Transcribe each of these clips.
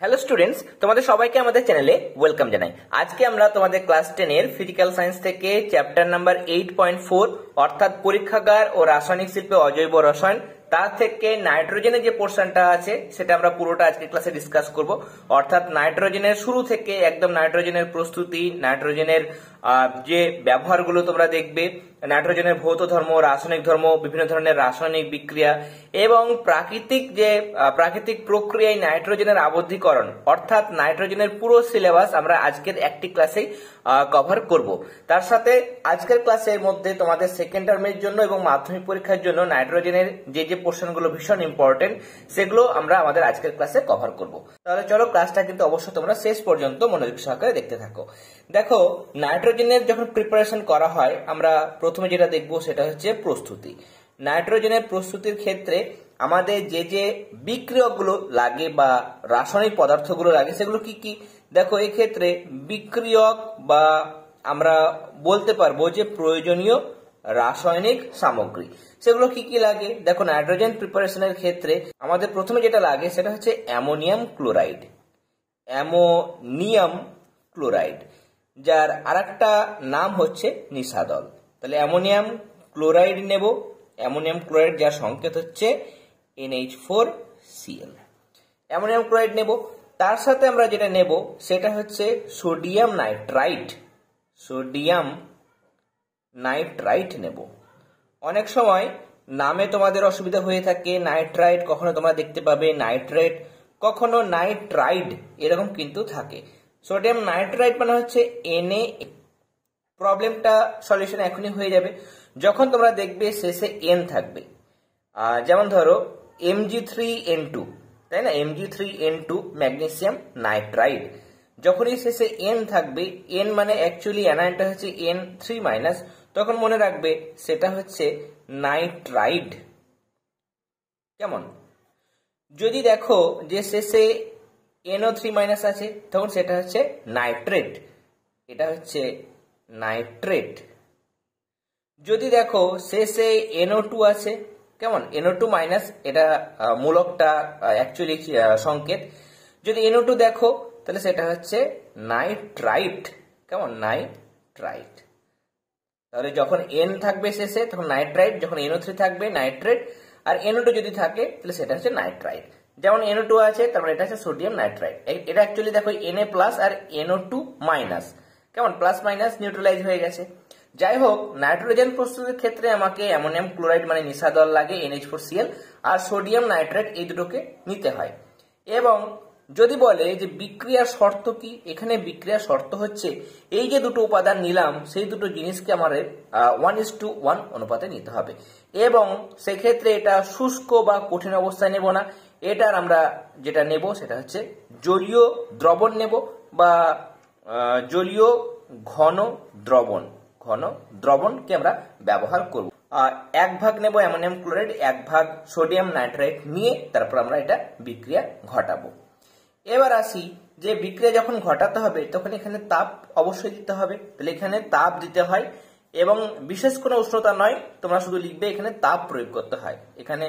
Hello students, তোমাদের সবাইকে আমাদের চ্যানেলে ওয়েলকাম জানাই। আজকে আমরা তোমাদের ক্লাস 10 এর ফিজিক্যাল সায়েন্স থেকে চ্যাপ্টার নাম্বার 8.4 অর্থাৎ পরীক্ষাগার ও রাসায়নিক শিল্পে অজৈব রসায়ন, তার থেকে নাইট্রোজেনের যে পোর্শনটা আছে সেটা আমরা পুরোটা আজকে ক্লাসে ডিসকাস করব। অর্থাৎ নাইট্রোজেনের শুরু থেকে একদম নাইট্রোজেনের প্রস্তুতি, নাইট্রোজেনের যে ব্যবহারগুলো তোমরা দেখবে, নাইট্রোজেনের ভৌত ধর্ম, রাসায়নিক ধর্ম, বিভিন্ন ধরনের রাসায়নিক বিক্রিয়া এবং প্রাকৃতিক প্রক্রিয়ায় নাইট্রোজেনের আবদ্ধীকরণ অর্থাৎ নাইট্রোজেনের পুরো সিলেবাস আমরা আজকের একটি ক্লাসেই কভার করব। তার সাথে আজকের ক্লাসের মধ্যে তোমাদের সেকেন্ড টার্মের জন্য এবং মাধ্যমিক পরীক্ষার জন্য নাইট্রোজেনের যে পোর্শনগুলো ভীষণ ইম্পর্টেন্ট সেগুলো আমরা আমাদের আজকের ক্লাসে কভার করব। তাহলে চলো ক্লাসটা কিন্তু অবশ্যই তোমরা শেষ পর্যন্ত মনোযোগ সহকারে দেখতে থাকো। দেখো, নাইট্রোজেনের যখন প্রিপারেশন করা হয় আমরা প্রথমে যেটা দেখবো সেটা হচ্ছে প্রস্তুতি। নাইট্রোজেনের প্রস্তুতির ক্ষেত্রে আমাদের যে বিক্রিয়কগুলো লাগে বা রাসায়নিক পদার্থগুলো লাগে সেগুলো কি কি? দেখো, এই ক্ষেত্রে বিক্রিয়ক বা আমরা বলতে পারবো যে প্রয়োজনীয় রাসায়নিক সামগ্রী সেগুলো কি কি লাগে। দেখো, নাইট্রোজেন প্রিপারেশনের ক্ষেত্রে আমাদের প্রথমে যেটা লাগে সেটা হচ্ছে অ্যামোনিয়াম ক্লোরাইড। অ্যামোনিয়াম ক্লোরাইড, যার আরেকটা নাম হচ্ছে নিশাদল। তাহলে অ্যামোনিয়াম ক্লোরাইড নেব। অ্যামোনিয়াম ক্লোরাইড যার সংকেত হচ্ছে NH4Cl। অ্যামোনিয়াম ক্লোরাইড নেব। তার সাথে আমরা যেটা নেব সেটা হচ্ছে সোডিয়াম নাইট্রাইট। সোডিয়াম নাইট্রাইট নেব। অনেক সময় নামে তোমাদের অসুবিধা হয়ে থাকে। নাইট্রাইট কখনো তোমরা দেখতে পাবে নাইট্রেট, কখনো নাইট্রাইড, এরকম কিন্তু থাকে। সোডিয়াম নাইট্রাইট মানে হচ্ছে Na। প্রবলেমটা সলিউশন এখনই হয়ে যাবে যখন তোমরা দেখবে শেষে N থাকবে। যেমন ধরো Mg3N2, তাই না? Mg3N2 magnesium nitride. যখনই শেষে N থাকবে, N মানে অ্যাকচুয়ালি অ্যানায়নটা হচ্ছে N3-, তখন মনে রাখবে সেটা হচ্ছে নাইট্রাইড। কেমন? যদি দেখো যে শেষে NO3- আছে তখন সেটা হচ্ছে নাইট্রেট। এটা হচ্ছে নাইট্রেট। যদি দেখো শেষে NO2 আছে, কেমন? NO2-, এটা মূলকটা অ্যাকচুয়ালি সংকেত। যদি NO2 দেখো তাহলে সেটা হচ্ছে নাইট্রাইট। কেমন? নাইট্রাইট। তাহলে যখন N থাকবে শেষে তখন নাইট্রাইট, যখন NO3 থাকবে নাইট্রেট, আর NO2 যদি থাকে তাহলে সেটা হচ্ছে নাইট্রাইট। যেমন NO2 আছে তার মানে এটা হচ্ছে সোডিয়াম নাইট্রাইট। এটা অ্যাকচুয়ালি দেখো Na+ আর NO2-, কেমন? প্লাস মাইনাস নিউট্রালাইজ হয়ে গেছে। যাই হোক, নাইট্রোজেন প্রস্তুতির ক্ষেত্রে আমাকে অ্যামোনিয়াম ক্লোরাইড মানে নিশাদল লাগে, NH4Cl, আর সোডিয়াম নাইট্রেট, এই দুটোকে নিতে হয়। এবং যদি বলে যে বিক্রিয়ার শর্ত কি, এখানে বিক্রিয়ার শর্ত হচ্ছে এই যে দুটো উপাদান নিলাম সেই দুটো জিনিসকে আমাদের 1:1 অনুপাতে নিতে হবে। এবং সেক্ষেত্রে এটা শুষ্ক বা কঠিন অবস্থায় নেব না। এটার আমরা যেটা নেব সেটা হচ্ছে জলীয় দ্রবণ নেব বা জলীয় ঘন দ্রবণকে আমরা ব্যবহার করব। 1 ভাগ নেব অ্যামোনিয়াম ক্লোরাইড, 1 ভাগ সোডিয়াম নাইট্রাইট নিয়ে তারপর আমরা এটা বিক্রিয়া ঘটাবো। এবার আসি যে বিক্রিয়া যখন ঘটাতে হবে তখন এখানে তাপ অবশ্যই দিতে হবে। তাহলে এখানে তাপ দিতে হয় এবং বিশেষ কোনো উষ্ণতা নয়, তোমরা শুধু লিখবে এখানে তাপ প্রয়োগ করতে হয়। এখানে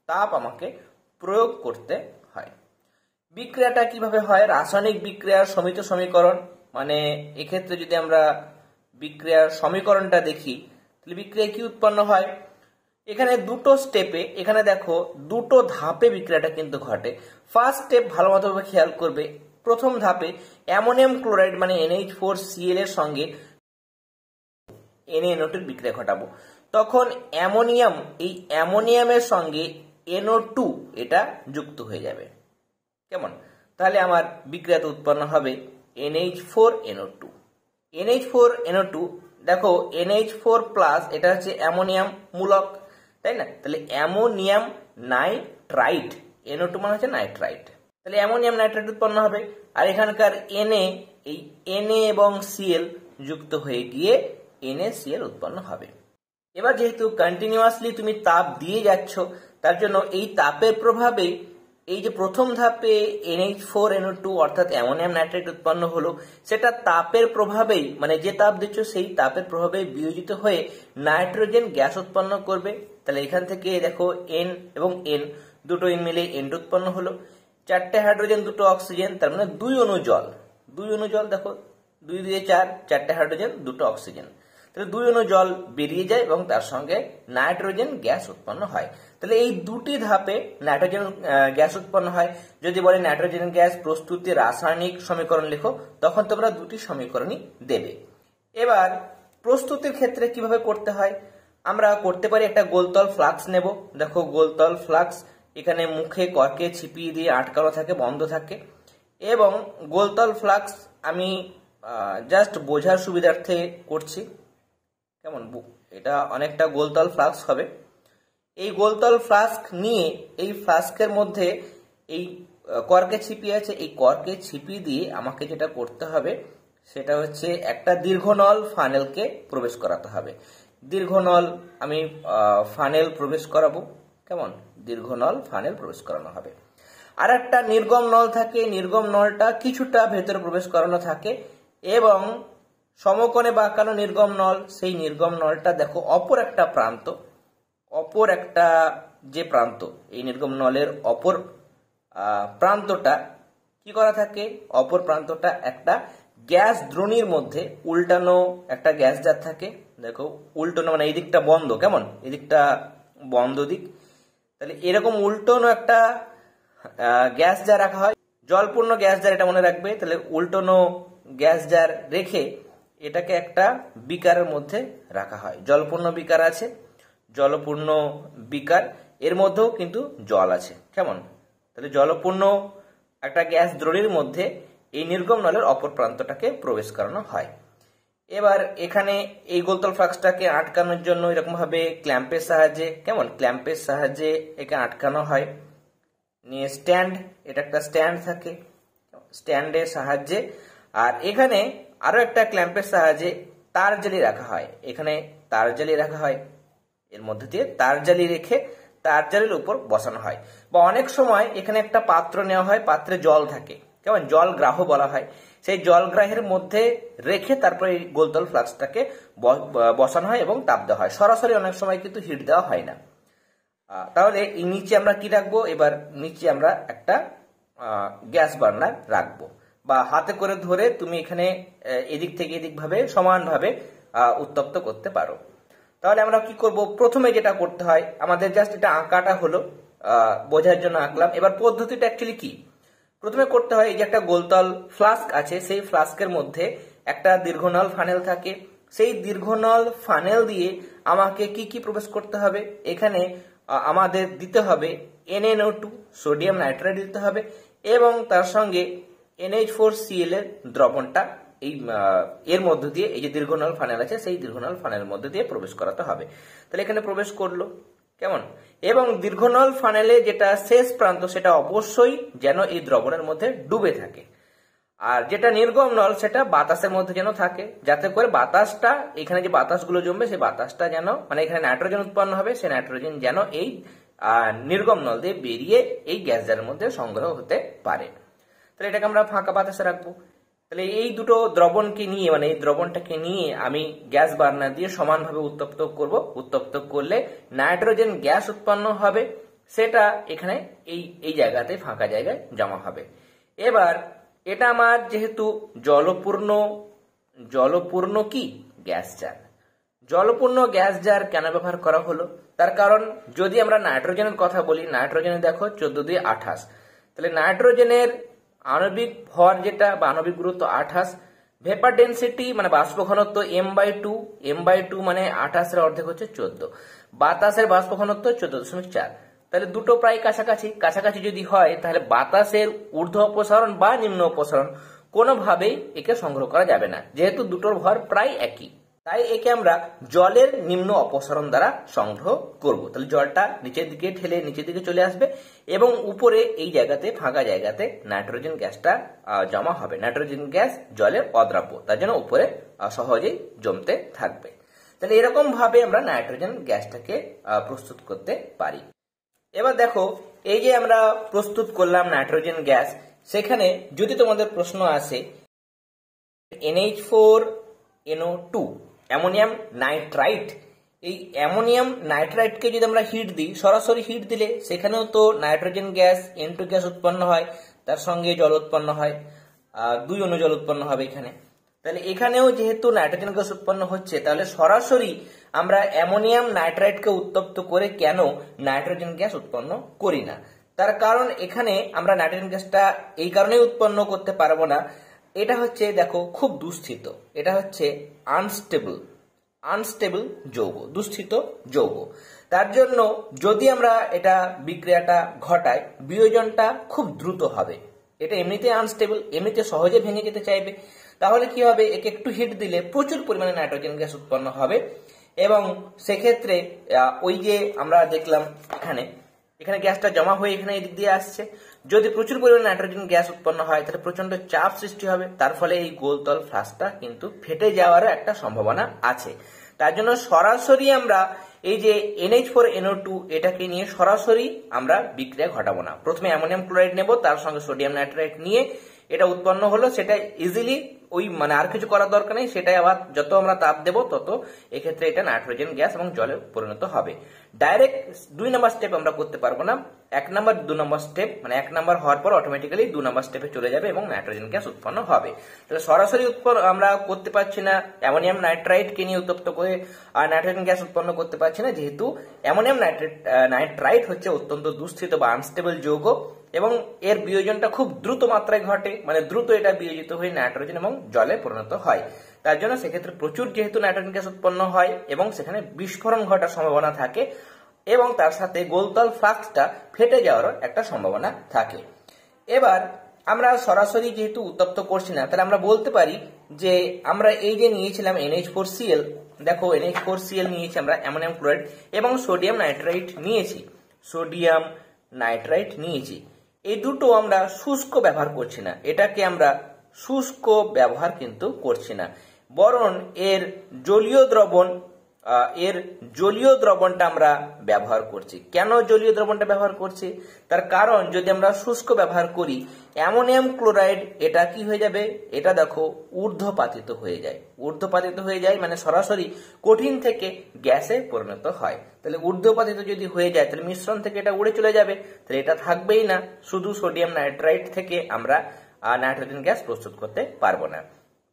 তাপ আমাকে প্রয়োগ করতে হয়। বিক্রিয়াটা কিভাবে হয়? রাসায়নিক বিক্রিয়ার সমিত সমীকরণ, মানে এক্ষেত্রে যদি আমরা বিক্রিয়ার সমীকরণটা দেখি তাহলে বিক্রিয়া কি উৎপন্ন হয়? এখানে দুটো স্টেপে, এখানে দেখো দুটো ধাপে বিক্রিয়াটা কিন্তু ঘটে। ফার্স্ট স্টেপ ভালো মতোভাবে খেয়াল করবে। প্রথম ধাপে অ্যামোনিয়াম ক্লোরাইড মানে NH4Cl এর সঙ্গে NaNO2 বিক্রিয়া ঘটাবো। তখন এই অ্যামোনিয়ামের সঙ্গে NO2 এটা যুক্ত হয়ে যাবে। কেমন? তাহলে আমার বিক্রিয়াতে উৎপন্ন হবে NH4NO2। NH4NO2, দেখো NH4+, এটা হচ্ছে অ্যামোনিয়াম মূলক, তাই না? তাহলে অ্যামোনিয়াম নাইট্রাইট, NO2 মানে হচ্ছে নাইট্রাইট। তাহলে অ্যামোনিয়াম নাইট্রাইট উৎপন্ন হবে। আর এখানকার এই Na এবং Cl যুক্ত হয়ে গিয়ে NaCl উৎপন্ন হবে। এবার যেহেতু কন্টিনিউয়াসলি তুমি তাপ দিয়ে যাচ্ছ, তার জন্য এই তাপের প্রভাবে এই যে প্রথম ধাপে NH4NO2 অর্থাৎ অ্যামোনিয়াম নাইট্রেট উৎপন্ন হলো, সেটা তাপের প্রভাবেই, মানে যে তাপ দিচ্ছ সেই তাপের প্রভাবে বিয়োজিত হয়ে নাইট্রোজেন গ্যাস উৎপন্ন করবে। তাহলে এখান থেকে দেখো N এবং N দুটো মিলে N2 উৎপন্ন হলো। 4টে হাইড্রোজেন 2টো অক্সিজেন, তার মানে 2 অণু জল। 2 অণু জল, দেখো 2 দিয়ে 4, 4টে হাইড্রোজেন 2টো অক্সিজেন, তাহলে 2 অণু জল বেরিয়ে যায় এবং তার সঙ্গে নাইট্রোজেন গ্যাস উৎপন্ন হয়। তাহলে এই দুটি ধাপে নাইট্রোজেন গ্যাস উৎপন্ন হয়। যদি বলে নাইট্রোজেন গ্যাস প্রস্তুতির রাসায়নিক সমীকরণ লেখো, তখন তোমরা দুটি সমীকরণই দেবে। এবার প্রস্তুতির ক্ষেত্রে কিভাবে করতে হয়, আমরা করতে পারি একটা গোলতল ফ্লাক্স নেব। দেখো গোলতল ফ্লাক্স, এখানে মুখে কর্কে ছিপিয়ে দিয়ে আটকানো থাকে, বন্ধ থাকে। এবং গোলতল ফ্লাক্স আমি জাস্ট বোঝার সুবিধার্থে করছি, কেমন, এটা অনেকটা গোলতল ফ্লাস্ক হবে। এই গোলতল ফ্লাস্ক নিয়ে এই ফ্লাস্কের মধ্যে এই কর্কে ছিপি আছে, এই কর্কে ছিপি দিয়ে আমাকে যেটা করতে হবে সেটা হচ্ছে একটা দীর্ঘনল ফানেলকে প্রবেশ করাতে হবে। দীর্ঘনল আমি ফানেল প্রবেশ করাবো, কেমন, দীর্ঘনল ফানেল প্রবেশ করানো হবে। আর একটা নির্গম নল থাকে, নির্গম নলটা কিছুটা ভেতরে প্রবেশ করানো থাকে এবং সমকোণে বাঁকানো নির্গম নল, সেই নির্গম নলটা দেখো অপর একটা প্রান্ত, অপর একটা যে প্রান্ত, এই নির্গম নলের অপর প্রান্তটা কি করা থাকে, অপর প্রান্তটা একটা গ্যাস দ্রোণীর মধ্যে উল্টানো একটা গ্যাস জার থাকে। দেখো উল্টানো মানে এই দিকটা বন্ধ, কেমন, এই দিকটা বন্ধ দিক, তাহলে এরকম উল্টানো একটা গ্যাস জার রাখা হয়, জলপূর্ণ গ্যাস জার, এটা মনে রাখবে। তাহলে উল্টানো গ্যাস জার রেখে এটাকে একটা বিকারের মধ্যে রাখা হয়। জলপূর্ণ বিকার আছে, জলপূর্ণ বিকার, এর মধ্যেও কিন্তু জল আছে, কেমন। তাহলে জলপূর্ণ একটা গ্যাস দ্রোণীর মধ্যে এই নির্গম নলের অপর প্রান্তটাকে প্রবেশ করানো হয়। এবার এখানে এই গোলতল ফ্লাক্সটাকে আটকানোর জন্য এরকম ভাবে ক্ল্যাম্পের সাহায্যে, কেমন, ক্ল্যাম্পের সাহায্যে একে আটকানো হয়। নিয়ে স্ট্যান্ড, এটা একটা স্ট্যান্ড থাকে, স্ট্যান্ডের সাহায্যে। আর এখানে আরো একটা ক্ল্যাম্পের সাহায্যে তার জালি রাখা হয়, এখানে তার জালি রাখা হয়, এর মধ্যে দিয়ে তার জালি রেখে তার জালির উপর বসানো হয়। বা অনেক সময় এখানে একটা পাত্র নেওয়া হয়, পাত্রে জল থাকে, কেমন, জল গ্রাহ বলা হয়, সেই জল গ্রাহের মধ্যে রেখে তারপরে এই গোলতল ফ্লাক্সটাকে বসানো হয় এবং তাপ দেওয়া হয়। সরাসরি অনেক সময় কিন্তু হিট দেওয়া হয় না। তাহলে এই নিচে আমরা কি রাখবো, এবার নিচে আমরা একটা গ্যাস বার্নার রাখবো, বা হাতে করে ধরে তুমি এখানে এদিক থেকে এদিক ভাবে সমানভাবে উত্তপ্ত করতে পারো। তাহলে আমরা কি করব, প্রথমে যেটা করতে হয় আমাদের, জাস্ট এটা আঁকাটা হলো বোঝার জন্য আঁকলাম। এবার পদ্ধতিটা অ্যাকচুয়ালি কি, প্রথমে করতে হয়, এই যে একটা গোলতল ফ্লাস্ক আছে, সেই ফ্লাস্কের মধ্যে একটা দীর্ঘনল ফানেল থাকে, সেই দীর্ঘনল ফানেল দিয়ে আমাকে কি কি প্রবেশ করতে হবে, এখানে আমাদের দিতে হবে NaNO2 সোডিয়াম নাইট্রাইট দিতে হবে এবং তার সঙ্গে NH4Cl এর দ্রবণটা এই এর মধ্য দিয়ে, এই যে দীর্ঘনল ফানেল আছে সেই দীর্ঘনল ফানেলের মধ্যে দিয়ে প্রবেশ করাতে হবে। তাহলে এখানে প্রবেশ করলো, কেমন, এবং দীর্ঘনল ফানেলে যেটা শেষ প্রান্ত সেটা অবশ্যই যেন এই দ্রবণের মধ্যে ডুবে থাকে। আর যেটা নির্গম নল সেটা বাতাসের মধ্যে যেন থাকে, যাতে করে বাতাসটা, এখানে যে বাতাসগুলো জমবে সেই বাতাসটা যেন, মানে এখানে নাইট্রোজেন উৎপন্ন হবে, সেই নাইট্রোজেন যেন এই নির্গম নল দিয়ে বেরিয়ে এই গ্যাস জারের মধ্যে সংগ্রহ হতে পারে। তাহলে এটাকে আমরা ফাঁকা বাতাসে রাখবো। তাহলে এই দুটো দ্রবণকে নিয়ে, মানে এই দ্রবণটাকে নিয়ে আমি গ্যাস বার্নার দিয়ে সমানভাবে উত্তপ্ত করব। উত্তপ্ত করলে নাইট্রোজেন গ্যাস উৎপন্ন হবে, সেটা এখানে এই জায়গাতে ফাঁকা জায়গায় জমা হবে। এবার এটা আমার যেহেতু জলপূর্ণ কি গ্যাস জার, জলপূর্ণ গ্যাস জার কেন ব্যবহার করা হলো, তার কারণ যদি আমরা নাইট্রোজেনের কথা বলি, নাইট্রোজেনে দেখো 14 দিয়ে 28, তাহলে নাইট্রোজেনের আণবিক ভর যেটা বা আণবিক গুরুত্ব 28, ভেপার ডেনসিটি মানে বাষ্প ঘনত্ব m/2 মানে 28 এর অর্ধেক হচ্ছে 14, বাতাসের বাষ্প ঘনত্ব 14.4। তাহলে দুটো প্রায় কাছাকাছি যদি হয়, তাহলে বাতাসের ঊর্ধ্ব অপসারণ বা নিম্ন অপসারণ কোনোভাবেই একে সংগ্রহ করা যাবে না, যেহেতু দুটোর ভর প্রায় একই। তাই একে আমরা জলের নিম্ন অপসারণ দ্বারা সংগ্রহ করব। তাহলে জলটা নিচের দিকে ঠেলে নিচের দিকে চলে আসবে এবং উপরে এই জায়গাতে, ফাঁকা জায়গাতে নাইট্রোজেন গ্যাসটা জমা হবে। নাইট্রোজেন গ্যাস জলের অদ্রাব্য, তার জন্য উপরে সহজেই জমতে থাকবে। তাহলে এরকম ভাবে আমরা নাইট্রোজেন গ্যাসটাকে প্রস্তুত করতে পারি। এবার দেখো, এই যে আমরা প্রস্তুত করলাম নাইট্রোজেন গ্যাস, সেখানে যদি তোমাদের প্রশ্ন আসে NH4NO2 অ্যামোনিয়াম নাইট্রাইট, এই অ্যামোনিয়াম নাইট্রাইটকে যদি আমরা হিট দিই, সরাসরি হিট দিলে সেখানেও তো নাইট্রোজেন গ্যাস N2 গ্যাস উৎপন্ন হয়, তার সঙ্গে জল উৎপন্ন হয়, 2 অণু জল উৎপন্ন হবে এখানে। তাহলে এখানেও যেহেতু নাইট্রোজেন গ্যাস উৎপন্ন হচ্ছে, তাহলে সরাসরি আমরা অ্যামোনিয়াম নাইট্রাইটকে উত্তপ্ত করে কেন নাইট্রোজেন গ্যাস উৎপন্ন করি না? তার কারণ এখানে আমরা নাইট্রোজেন গ্যাসটা এই কারণেই উৎপন্ন করতে পারবো না, এটা হচ্ছে দেখো খুব দুস্থিত, এটা হচ্ছে আনস্টেবল যৌগ, দুস্থিত যৌগ। তার জন্য যদি আমরা এটা বিক্রিয়াটা ঘটাই, বিয়োজনটা খুব দ্রুত হবে। এটা এমনিতে আনস্টেবল, এমনিতে সহজে ভেঙে যেতে চাইবে। তাহলে কি হবে, একে একটু হিট দিলে প্রচুর পরিমাণে নাইট্রোজেন গ্যাস উৎপন্ন হবে এবং সেক্ষেত্রে ওই যে আমরা দেখলাম এখানে গ্যাসটা জমা হয়ে এখানে এদিক দিয়ে আসছে। যদি প্রচুর পরিমাণে নাইট্রোজেন গ্যাস উৎপন্ন হয় তাহলে প্রচন্ড চাপ সৃষ্টি হবে, তার ফলে এই গোলতল ফ্লাস্কটা কিন্তু ফেটে যাওয়ারও একটা সম্ভাবনা আছে। তার জন্য সরাসরি আমরা এই যে NH4NO2 এটাকে নিয়ে সরাসরি আমরা বিক্রিয়া ঘটাবো না। প্রথমে অ্যামোনিয়াম ক্লোরাইড নেব, তার সঙ্গে সোডিয়াম নাইট্রাইট নিয়ে এটা উৎপন্ন হলো, সেটা ইজিলি ওই আর কিছু করার দরকার নেই, সেটাই আবার যত আমরা তাপ দেব তত এক্ষেত্রে এটা নাইট্রোজেন গ্যাস এবং জলে পরিণত হবে। ডাইরেক্ট 2 নম্বর স্টেপ আমরা করতে পারবো না, 1 নম্বর 2 নম্বর স্টেপ, 1 নম্বর হওয়ার পর অটোমেটিক্যালি 2 নম্বর স্টেপে চলে যাবে এবং নাইট্রোজেন গ্যাস উৎপন্ন হবে। তাহলে সরাসরি আমরা করতে পারছি না অ্যামোনিয়াম নাইট্রাইটকে নিয়ে উত্তপ্ত করে আর নাইট্রোজেন গ্যাস উৎপন্ন করতে পারছি না, যেহেতু অ্যামোনিয়াম নাইট্রাইট হচ্ছে অত্যন্ত দুস্থিত বা আনস্টেবল যৌগ এবং এর বিয়োজনটা খুব দ্রুত মাত্রায় ঘটে, দ্রুত এটা বিয়োজিত হয়ে নাইট্রোজেন এবং জলে পরিণত হয়। তার জন্য সেক্ষেত্রে প্রচুর যেহেতু নাইট্রোজেন গ্যাস উৎপন্ন হয় এবং সেখানে বিস্ফোরণ ঘটার সম্ভাবনা থাকে এবং তার সাথে গোলতল ফ্লাস্কটা ফেটে যাওয়ারও একটা সম্ভাবনা থাকে। এবার আমরা সরাসরি যেহেতু উত্তপ্ত করছি না, তাহলে আমরা বলতে পারি যে আমরা এই যে নিয়েছিলাম NH4Cl, দেখো NH4Cl নিয়েছি আমরা, অ্যামোনিয়াম ক্লোরাইড এবং সোডিয়াম নাইট্রাইট নিয়েছি। এই দুটো আমরা শুষ্ক ব্যবহার করছি না, এটাকে আমরা শুষ্ক ব্যবহার কিন্তু করছি না, বরং এর জলীয় দ্রবণটা আমরা ব্যবহার করছি। কেন জলীয় দ্রবণটা ব্যবহার করছি? তার কারণ যদি আমরা শুষ্ক ব্যবহার করি, অ্যামোনিয়াম ক্লোরাইড এটা কি হয়ে যাবে, এটা দেখো ঊর্ধ্বপাতিত হয়ে যায়, মানে সরাসরি কঠিন থেকে গ্যাসে পরিণত হয়। তাহলে ঊর্ধ্বপাতিত যদি হয়ে যায় তাহলে মিশ্রণ থেকে এটা উড়ে চলে যাবে, তাহলে এটা থাকবেই না, শুধু সোডিয়াম নাইট্রাইট থেকে আমরা নাইট্রোজেন গ্যাস প্রস্তুত করতে পারবো না।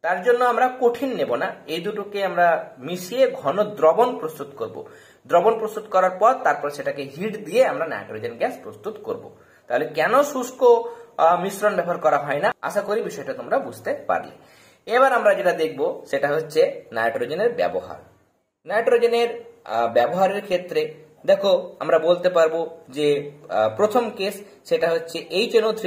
তার জন্য আমরা কঠিন নেব না, এই দুটোকে আমরা মিশিয়ে ঘন দ্রবণ প্রস্তুত করব। দ্রবণ প্রস্তুত করার পর তারপর সেটাকে হিট দিয়ে আমরা নাইট্রোজেন গ্যাস প্রস্তুত করব। তাহলে কেন শুষ্ক মিশ্রণ ব্যবহার করা হয় না, আশা করি বিষয়টা তোমরা বুঝতে পারলে। এবার আমরা যেটা দেখব সেটা হচ্ছে নাইট্রোজেনের ব্যবহার। নাইট্রোজেনের ব্যবহারের ক্ষেত্রে দেখো আমরা বলতে পারবো যে প্রথম কেস সেটা হচ্ছে HNO3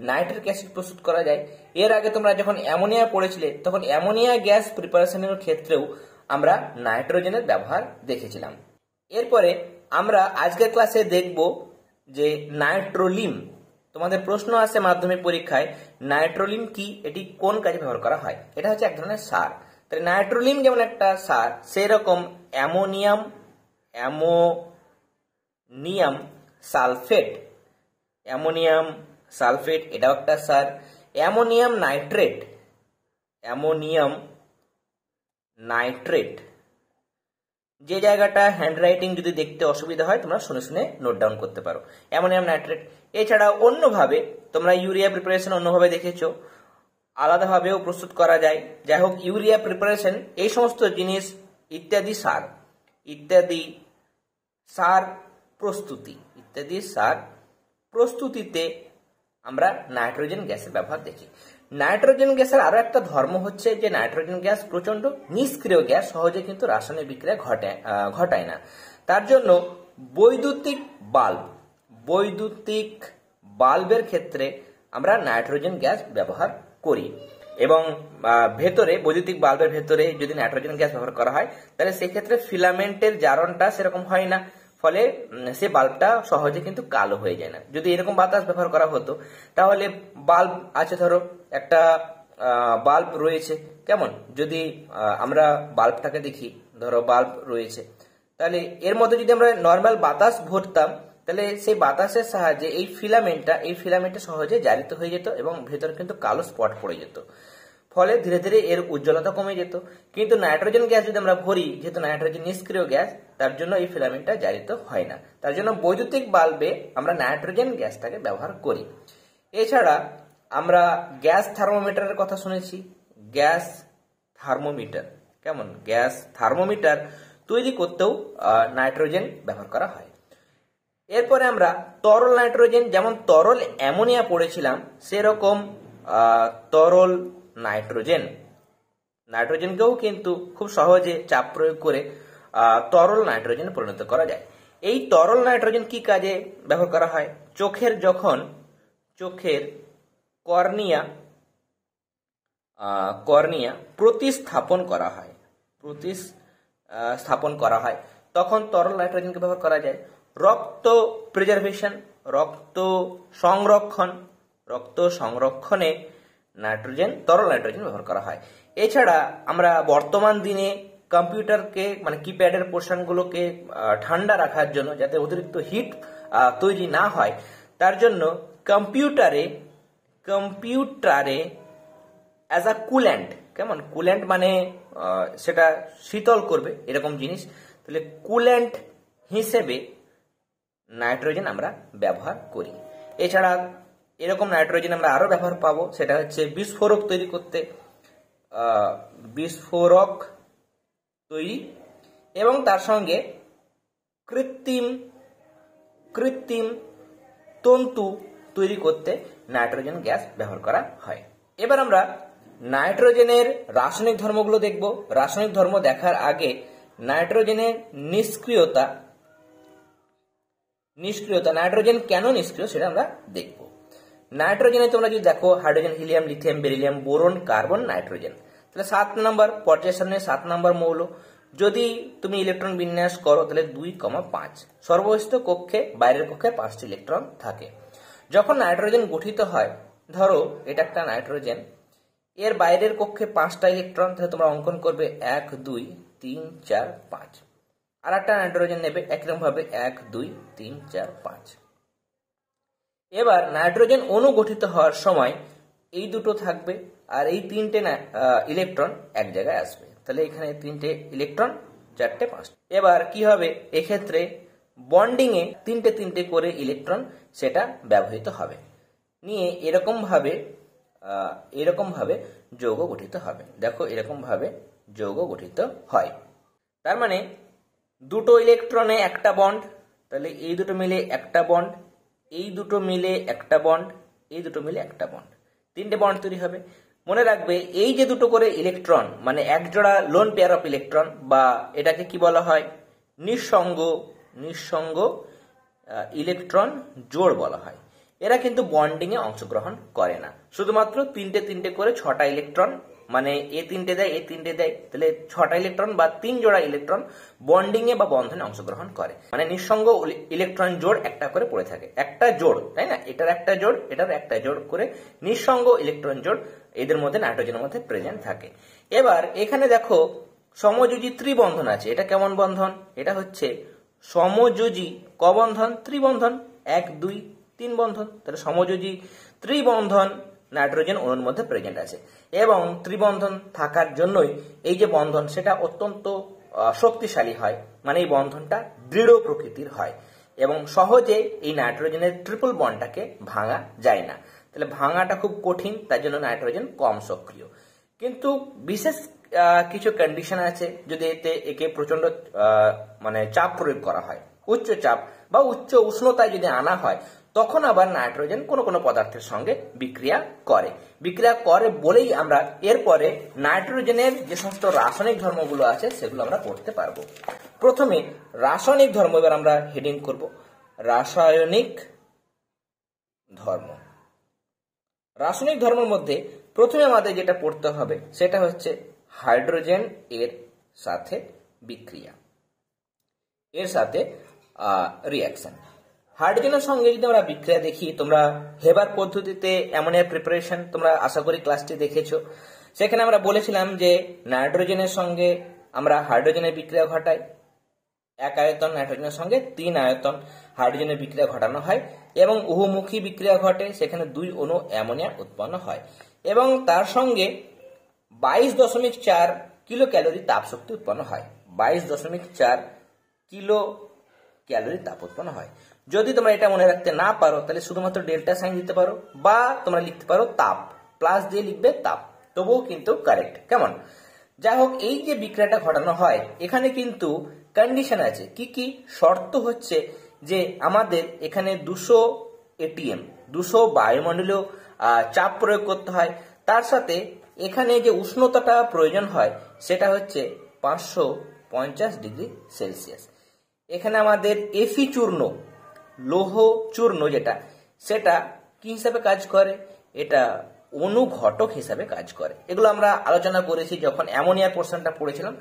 নাইট্রিক অ্যাসিড প্রস্তুত করা যায়। এর আগে তোমরা যখন অ্যামোনিয়া পড়েছিলে তখন অ্যামোনিয়া গ্যাস প্রিপারেশনের ক্ষেত্রেও আমরা নাইট্রোজেনের ব্যবহার দেখেছিলাম। এরপরে আমরা আজকের ক্লাসে দেখব যে নাইট্রোলিম। তোমাদের প্রশ্ন আসে মাধ্যমিক পরীক্ষায়, নাইট্রোলিম কি, এটি কোন কাজে ব্যবহার করা হয়? এটা হচ্ছে এক ধরনের সার। তাহলে নাইট্রোলিম যেমন একটা সার, সেরকম অ্যামোনিয়াম সালফেট এটাও একটা সার। অ্যামোনিয়াম নাইট্রেট, যে জায়গাটা হ্যান্ডরাইটিং যদি দেখতে অসুবিধা হয় তোমরা শুনে শুনে নোট ডাউন করতে পারো, অ্যামোনিয়াম নাইট্রেট। এছাড়া অন্যভাবে তোমরা ইউরিয়া প্রিপারেশন অন্যভাবে দেখেছো, আলাদাভাবেও প্রস্তুত করা যায়। যাই হোক, ইউরিয়া প্রিপারেশন এই সমস্ত জিনিস ইত্যাদি সার প্রস্তুতিতে আমরা নাইট্রোজেন গ্যাসের ব্যবহার দেখি। নাইট্রোজেন গ্যাসের আরো একটা ধর্ম হচ্ছে যে নাইট্রোজেন গ্যাস প্রচন্ড নিষ্ক্রিয় গ্যাস, সহজে কিন্তু রাসায়নিক বিক্রিয়া ঘটায় না। তার জন্য বৈদ্যুতিক বাল্বের ক্ষেত্রে আমরা নাইট্রোজেন গ্যাস ব্যবহার করি এবং বৈদ্যুতিক বাল্বের ভেতরে যদি নাইট্রোজেন গ্যাস ব্যবহার করা হয় তাহলে সেক্ষেত্রে ফিলামেন্টের জারণটা সেরকম হয় না, ফলে সে বাল্বটা সহজে কিন্তু কালো হয়ে যায় না। যদি এরকম বাতাস ব্যবহার করা হতো তাহলে বাল্ব আছে, ধরো একটা বাল্ব রয়েছে, কেমন যদি আমরা বাল্বটাকে দেখি, ধরো বাল্ব রয়েছে, তাহলে এর মধ্যে যদি আমরা নর্মাল বাতাস ভরতাম তাহলে সেই বাতাসের সাহায্যে এই ফিলামেন্টটা সহজে জারিত হয়ে যেত এবং ভেতরে কিন্তু কালো স্পট পড়ে যেত। ফলে ধীরে ধীরে এর উজ্জ্বলতা কমে যেত। কিন্তু নাইট্রোজেন গ্যাস যদি আমরা ভরি, যেহেতু নাইট্রোজেন নিষ্ক্রিয় গ্যাস, তার জন্য এই ফিলামেন্টটা জারিত হয় না। তার জন্য বৈদ্যুতিক বাল্বে আমরা নাইট্রোজেন গ্যাসটাকে ব্যবহার করি। এছাড়া আমরা গ্যাস থার্মোমিটারের কথা শুনেছি। গ্যাস থার্মোমিটার, কেমন, গ্যাস থার্মোমিটার তৈরি করতেও নাইট্রোজেন ব্যবহার করা হয়। এরপরে আমরা তরল নাইট্রোজেন, যেমন তরল অ্যামোনিয়া পড়েছিলাম, সেরকম তরল নাইট্রোজেনকেও কিন্তু খুব সহজে চাপ প্রয়োগ করে তরল নাইট্রোজেন পরিণত করা যায়। এই তরল নাইট্রোজেন কি কাজে ব্যবহার করা হয়? যখন চোখের কর্নিয়া প্রতিস্থাপন করা হয় তখন তরল নাইট্রোজেনকে ব্যবহার করা যায়। রক্ত প্রিজার্ভেশন, রক্ত সংরক্ষণে তরল নাইট্রোজেন ব্যবহার করা হয়। এছাড়া আমরা বর্তমান দিনে কম্পিউটারকে, মানে কিপ্যাডের পোর্শনগুলোকে ঠান্ডা রাখার জন্য, যাতে অতিরিক্ত হিট তৈরি না হয়, তার জন্য কম্পিউটারে অ্যাজ আ কুল্যান্ট, কেমন, কুল্যান্ট মানে সেটা শীতল করবে এরকম জিনিস, তাহলে কুল্যান্ট হিসেবে নাইট্রোজেন আমরা ব্যবহার করি। এছাড়া এরকম নাইট্রোজেন আমরা আরো ব্যবহার পাবো, সেটা হচ্ছে বিস্ফোরক তৈরি করতে, বিস্ফোরক তৈরি, এবং তার সঙ্গে কৃত্রিম তন্তু তৈরি করতে নাইট্রোজেন গ্যাস ব্যবহার করা হয়। এবার আমরা নাইট্রোজেনের রাসায়নিক ধর্মগুলো দেখব। রাসায়নিক ধর্ম দেখার আগে নাইট্রোজেনের নিষ্ক্রিয়তা, নাইট্রোজেন কেন নিষ্ক্রিয় সেটা আমরা দেখব। নাইট্রোজেনে তোমরা যদি দেখো, hydrogen, helium, lithium, beryllium, boron, carbon, nitrogen, তাহলে 7 নম্বর পর্যায়ের সামনে 7 নম্বর মৌল। যদি তুমি ইলেকট্রন বিন্যাস করো তাহলে 2,5, সর্বস্থ কক্ষে, বাইরের কক্ষে 5টি ইলেকট্রন থাকে। যখন নাইট্রোজেন গঠিত হয়, ধরো এটা একটা নাইট্রোজেন, এর বাইরের কক্ষে 5টা ইলেকট্রন, তাহলে তোমরা অঙ্কন করবে 1, 2, 3, 4, 5। আর একটা নাইট্রোজেন নেবে একরকম ভাবে 1, 2, 3, 4, 5। এবার নাইট্রোজেন অণু গঠিত হওয়ার সময় এই দুটো থাকবে, আর এই 3টে ইলেকট্রন এক জায়গায় আসবে, তাহলে এখানে 3টে ইলেকট্রন, 4টে, 5। এবার কি হবে, এক্ষেত্রে বন্ডিং এ 3টে করে ইলেকট্রন সেটা ব্যবহৃত হবে, নিয়ে এরকম ভাবে যৌগ গঠিত হবে। দেখো এরকম ভাবে যৌগ গঠিত হয়। তার মানে দুটো ইলেকট্রনে একটা বন্ড, তাহলে এই দুটো মিলে একটা বন্ড, এই দুটো মিলে একটা বন্ড, এই দুটো মিলে একটা বন্ড, 3টে বন্ড তৈরি হবে। মনে রাখবে, এই যে দুটো করে ইলেকট্রন, মানে এক জোড়া লোন পেয়ার অফ ইলেকট্রন, বা এটাকে কি বলা হয়, নিঃসঙ্গ ইলেকট্রন জোড় বলা হয়। এরা কিন্তু বন্ডিং এ অংশগ্রহণ করে না, শুধুমাত্র 3টে করে 6টা ইলেকট্রন, মানে এ 3টে দেয়, এ 3টে দেয়, তাহলে 6টা ইলেকট্রন বা 3 জোড়া ইলেকট্রন বন্ডিং এ বা বন্ধনে অংশগ্রহণ করে। মানে নিঃসঙ্গ ইলেকট্রন জোড় একটা করে পড়ে থাকে, একটা জোড়, তাই না, এটার একটা জোড়, এটার একটা জোড় করে নিঃসঙ্গ ইলেকট্রন জোড় এদের মধ্যে, নাইট্রোজেনের মধ্যে প্রেজেন্ট থাকে। এবার এখানে দেখো সমযোজী ত্রিবন্ধন আছে। এটা কেমন বন্ধন? এটা হচ্ছে সমযোজী কবন্ধন, ত্রিবন্ধন, 1, 2, 3 বন্ধন। তাহলে সমযোজী ত্রিবন্ধন নাইট্রোজেন অণুর মধ্যে প্রেজেন্ট আছে, এবং ত্রিবন্ধন থাকার জন্যই এই যে বন্ধন সেটা অত্যন্ত শক্তিশালী হয়, মানে এই বন্ধনটা দৃঢ় প্রকৃতির হয়, এবং সহজে এই নাইট্রোজেনের ট্রিপল বন্ডটাকে ভাঙা যায় না। তাহলে ভাঙাটা খুব কঠিন, তার জন্য নাইট্রোজেন কম সক্রিয়। কিন্তু বিশেষ কিছু কন্ডিশন আছে, যদি একে প্রচন্ড মানে চাপ প্রয়োগ করা হয়, উচ্চ চাপ বা উচ্চ উষ্ণতায় যদি আনা হয়, তখন আবার নাইট্রোজেন কোনো পদার্থের সঙ্গে বিক্রিয়া করে বলেই আমরা এরপরে নাইট্রোজেনের যে সমস্ত রাসায়নিক ধর্মগুলো আছে সেগুলো আমরা পড়তে পারবো। প্রথমে রাসায়নিক ধর্ম, এবার আমরা হেডিং করব রাসায়নিক ধর্ম। রাসায়নিক ধর্মের মধ্যে প্রথমে আমাদের যেটা পড়তে হবে সেটা হচ্ছে হাইড্রোজেন এর সাথে বিক্রিয়া, এর সাথে রিঅ্যাকশন। হাইড্রোজেনের সঙ্গে যদি আমরা বিক্রিয়া দেখি, তোমরা হেবার পদ্ধতিতে অ্যামোনিয়ার প্রিপারেশন তোমরা আশা করি ক্লাসটি দেখেছো। সেখানে আমরা বলেছিলাম যে নাইট্রোজেনের সঙ্গে আমরা হাইড্রোজেনের বিক্রিয়া ঘটাই, 1 আয়তন নাইট্রোজেনের সঙ্গে 3 আয়তন হাইড্রোজেনের বিক্রিয়া ঘটানো হয়, এবং উভমুখী বিক্রিয়া ঘটে, সেখানে 2 অণু অ্যামোনিয়া উৎপন্ন হয়, এবং তার সঙ্গে 22.4 কিলো ক্যালোরি তাপ শক্তি উৎপন্ন হয়। 22.4 কিলো ক্যালোরি তাপ উৎপন্ন হয়। যদি তোমরা এটা মনে রাখতে না পারো তাহলে শুধুমাত্র ডেল্টা সাইন দিতে পারো, বা তোমরা লিখতে পারো তাপ, প্লাস দিয়ে লিখবে তাপ, তবুও কিন্তু কারেক্ট। কেমন? যাই হোক, এই যে বিক্রিয়াটা ঘটানো হয় এখানে কিন্তু কন্ডিশন আছে। কি কি শর্ত? হচ্ছে যে আমাদের এখানে 200 ATM 200 বায়ুমণ্ডলীয় চাপ প্রয়োগ করতে হয়, তার সাথে এখানে যে উষ্ণতাটা প্রয়োজন হয় সেটা হচ্ছে 550 ডিগ্রি সেলসিয়াস। এখানে আমাদের এফি চূর্ণ, লৌহ চূর্ণ যেটা, সেটা কি হিসাবে কাজ করে? এটা অনুঘটক হিসাবে কাজ করে। এগুলো আমরা আলোচনা করেছি যখন অ্যামোনিয়া পোর্শনটা পড়েছিলাম।